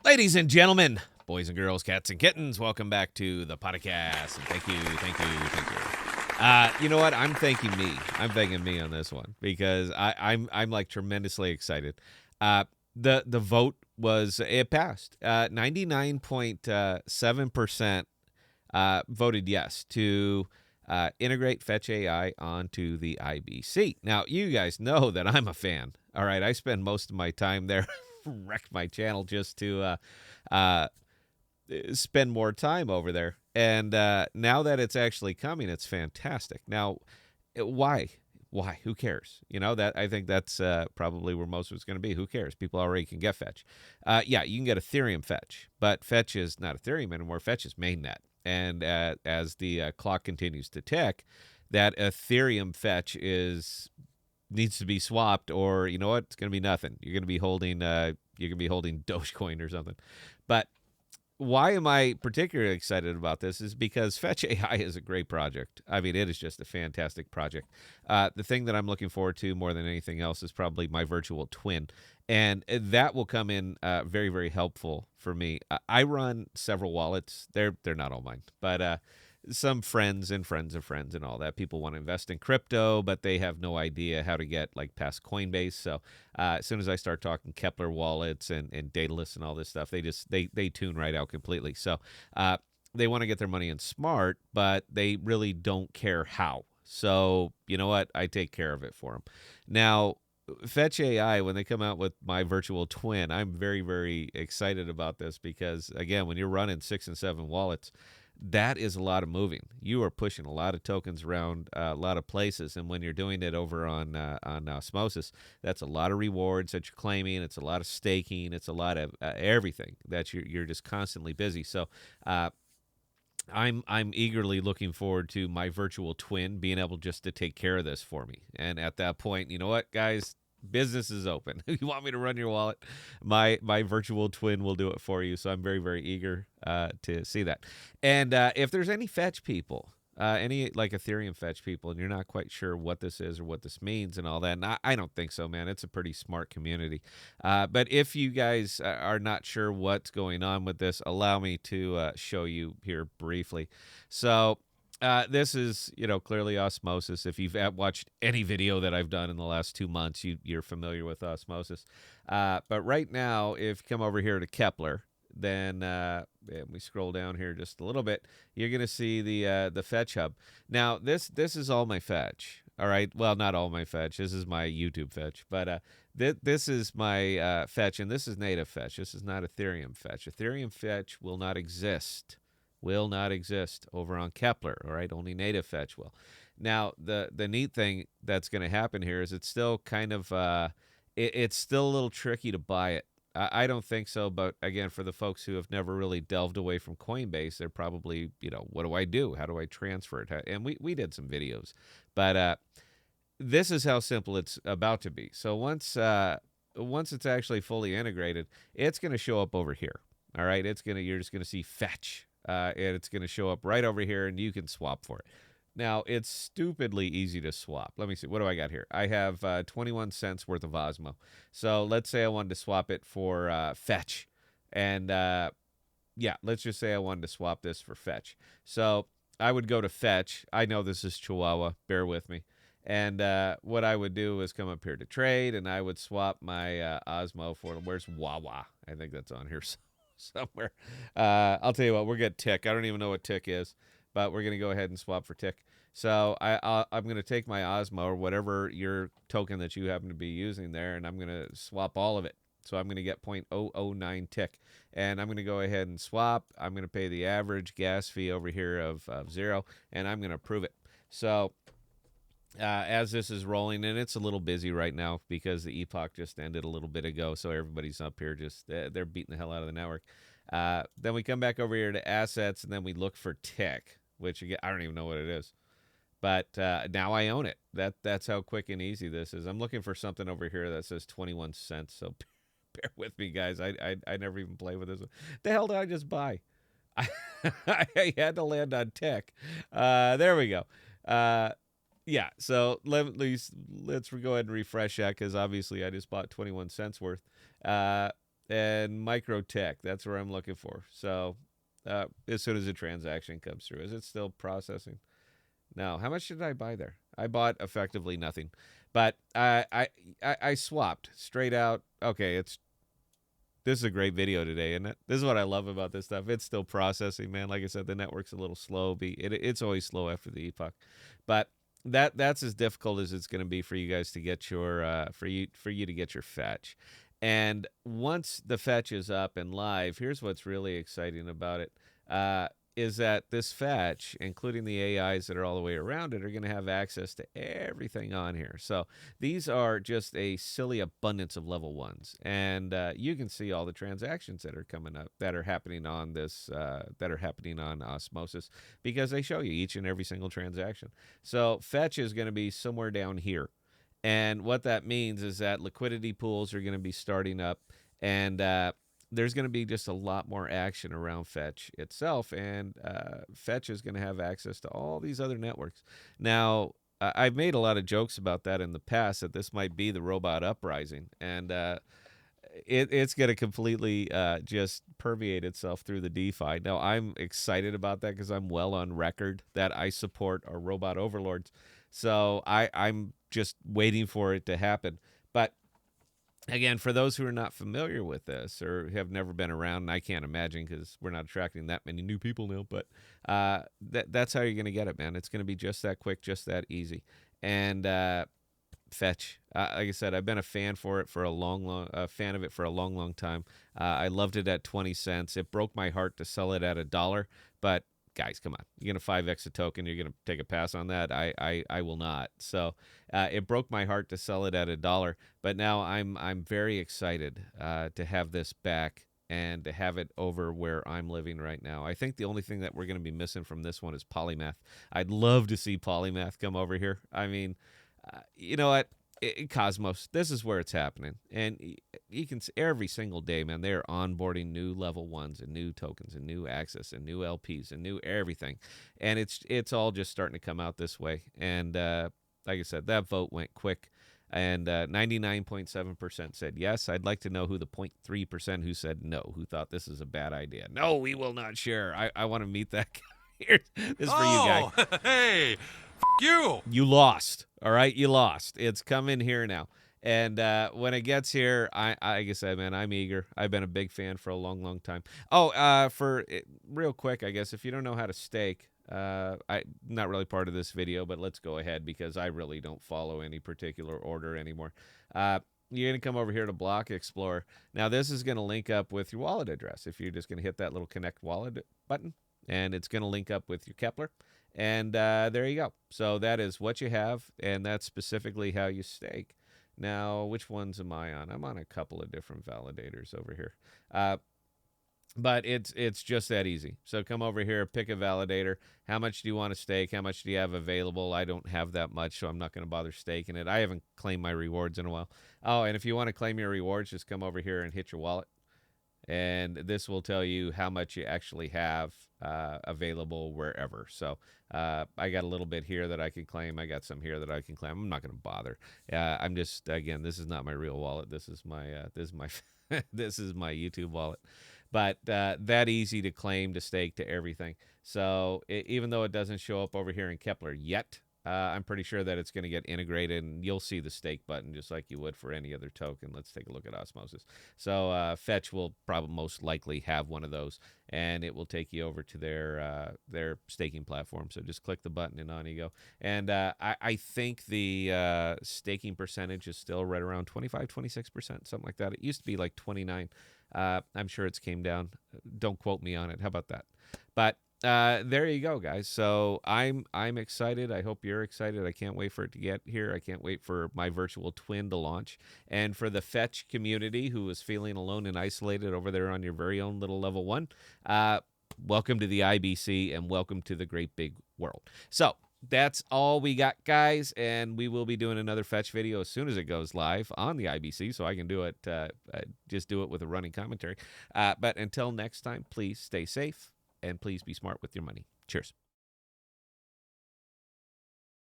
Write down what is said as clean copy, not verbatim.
Ladies and gentlemen, boys and girls, cats and kittens, welcome back to the podcast. And thank you. You know what? I'm thanking me. I'm thanking me on this one because I'm like tremendously excited. The vote was it passed. 99.7% voted yes to integrate Fetch AI onto the IBC. Now, you guys know that I'm a fan. All right, I spend most of my time there, wrecked my channel just to uh, spend more time over there. And now that it's actually coming, it's fantastic. Now, why? Why? Who cares? You know that I think that's probably where most of it's going to be. Who cares? People already can get Fetch. Yeah, you can get Ethereum Fetch, but Fetch is not Ethereum anymore. Fetch is mainnet. And as the clock continues to tick, that Ethereum Fetch is needs to be swapped, or you know what? It's going to be nothing. You're going to be holding Dogecoin or something. But why am I particularly excited about this is because Fetch AI is a great project. I mean, it is just a fantastic project. The thing that I'm looking forward to more than anything else is probably my virtual twin. And that will come in very, very helpful for me. I run several wallets. They're not all mine, but some friends and friends of friends and all that. People want to invest in crypto, but they have no idea how to get like past Coinbase. So as soon as I start talking Kepler wallets and Daedalus and all this stuff, they tune right out completely. So they want to get their money in smart, but they really don't care how. So you know what? I take care of it for them. Now, Fetch AI, when they come out with my virtual twin, I'm very, very excited about this because, again, when you're running 6 and 7 wallets, that is a lot of moving. You are pushing a lot of tokens around a lot of places, and when you're doing it over on Osmosis, that's a lot of rewards that you're claiming. It's a lot of staking. It's a lot of everything that you're just constantly busy. So. I'm eagerly looking forward to my virtual twin being able just to take care of this for me. And at that point, you know what, guys, business is open. You want me to run your wallet? My virtual twin will do it for you. So I'm very, very eager to see that. And if there's any Fetch people, any like Ethereum Fetch people, and you're not quite sure what this is or what this means and all that, and I don't think so, man. It's a pretty smart community. But if you guys are not sure what's going on with this, allow me to show you here briefly. So this is, clearly Osmosis. If you've watched any video that I've done in the last 2 months, you're familiar with Osmosis. But right now, if you come over here to Kepler, then and we scroll down here just a little bit, you're going to see the Fetch Hub. Now, this is all my Fetch. All right. Well, not all my Fetch. This is my YouTube Fetch. But this is my Fetch, and this is native Fetch. This is not Ethereum Fetch. Ethereum Fetch will not exist. Will not exist over on Kepler. All right. Only native Fetch will. Now, the neat thing that's going to happen here is it's still kind of it's still a little tricky to buy it. I don't think so, but again, for the folks who have never really delved away from Coinbase, they're probably, what do I do? How do I transfer it? And we did some videos, but this is how simple it's about to be. So once it's actually fully integrated, it's going to show up over here. All right, you're just gonna see Fetch, and it's gonna show up right over here, and you can swap for it. Now it's stupidly easy to swap. Let me see. What do I got here? I have 21 cents worth of Osmo. So let's say I wanted to swap it for Fetch, and yeah, let's just say I wanted to swap this for Fetch. So I would go to Fetch. I know this is Chihuahua. Bear with me. And what I would do is come up here to trade, and I would swap my Osmo for, where's Wawa? I think that's on here somewhere. I'll tell you what, we'll get Tick. I don't even know what Tick is, but we're going to go ahead and swap for Tick. So I'm going to take my Osmo or whatever your token that you happen to be using there, and I'm going to swap all of it. So I'm going to get 0.009 Tick, and I'm going to go ahead and swap. I'm going to pay the average gas fee over here of 0, and I'm going to approve it. So as this is rolling, and it's a little busy right now because the epoch just ended a little bit ago, so everybody's up here just they're beating the hell out of the network. Then we come back over here to assets, and then we look for Tick, which again, I don't even know what it is, but now I own it. That's how quick and easy this is. I'm looking for something over here that says 21 cents, so bear with me, guys. I never even play with this. The hell did I just buy? I had to land on Tick. There we go. Yeah, so let's go ahead and refresh that because obviously I just bought 21 cents worth. and Microtech. That's where I'm looking for. So as soon as the transaction comes through, is it still processing? No. How much did I buy there? I bought effectively nothing, but I swapped straight out. Okay, this is a great video today, isn't it? This is what I love about this stuff. It's still processing, man. Like I said, the network's a little slow. It's always slow after the epoch, but that's as difficult as it's going to be for you guys to get your for you to get your fetch. And once the fetch is up and live, here's what's really exciting about it. Is that this fetch, including the AIs that are all the way around it, are going to have access to everything on here. So these are just a silly abundance of level ones, and you can see all the transactions that are coming up that are happening on this that are happening on Osmosis because they show you each and every single transaction. So fetch is going to be somewhere down here, and what that means is that liquidity pools are going to be starting up, and there's going to be just a lot more action around Fetch itself, and Fetch is going to have access to all these other networks. Now, I've made a lot of jokes about that in the past, that this might be the robot uprising, and it's going to completely just permeate itself through the DeFi. Now, I'm excited about that because I'm well on record that I support our robot overlords. So I'm just waiting for it to happen. But again, for those who are not familiar with this or have never been around, and I can't imagine because we're not attracting that many new people now, but that's how you're going to get it, man. It's going to be just that quick, just that easy. And Fetch, like I said, I've been a fan for it for a fan of it for a long, long time. I loved it at 20 cents. It broke my heart to sell it at $1, but guys, come on. You're going to 5x a token. You're going to take a pass on that? I will not. So it broke my heart to sell it at $1, but now I'm very excited to have this back and to have it over where I'm living right now. I think the only thing that we're going to be missing from this one is Polymath. I'd love to see Polymath come over here. I mean, you know what? Cosmos, this is where it's happening. And you can see every single day, man, they're onboarding new level ones and new tokens and new access and new LPs and new everything. And it's all just starting to come out this way. And like I said, that vote went quick. And 99.7% said yes. I'd like to know who the 0.3% who said no, who thought this is a bad idea. No, we will not share. I want to meet that guy. Here, this is for you, guy. Hey, you. You lost. All right, you lost. It's coming here now. And when it gets here, like I said, man, I'm eager. I've been a big fan for a long, long time. Oh, real quick, I guess, if you don't know how to stake, not really part of this video, but let's go ahead because I really don't follow any particular order anymore. You're going to come over here to Block Explorer. Now, this is going to link up with your wallet address. If you're just going to hit that little connect wallet button, and it's going to link up with your Kepler. And there you go. So that is what you have, and that's specifically how you stake. Now, which ones am I on? I'm on a couple of different validators over here. But it's just that easy. So come over here, pick a validator. How much do you want to stake? How much do you have available? I don't have that much, so I'm not going to bother staking it. I haven't claimed my rewards in a while. Oh, and if you want to claim your rewards, just come over here and hit your wallet. And this will tell you how much you actually have available wherever. So I got a little bit here that I can claim. I got some here that I can claim. I'm not going to bother. I'm just, again, this is not my real wallet. This is my this is my YouTube wallet. But that easy to claim, to stake, to everything. So even though it doesn't show up over here in Kepler yet, I'm pretty sure that it's going to get integrated, and you'll see the stake button just like you would for any other token. Let's take a look at Osmosis. So Fetch will probably most likely have one of those, and it will take you over to their staking platform. So just click the button and on you go. And I think the staking percentage is still right around 25, 26%, something like that. It used to be like 29. I'm sure it's came down. Don't quote me on it. How about that? But there you go, guys. So I'm excited. I hope you're excited. I can't wait for it to get here. I can't wait for my virtual twin to launch. And for the Fetch community who is feeling alone and isolated over there on your very own little level one, welcome to the IBC and welcome to the great big world. So that's all we got, guys, and we will be doing another Fetch video as soon as it goes live on the IBC, so I can do it, just do it with a running commentary. But until next time, please stay safe, and please be smart with your money. Cheers.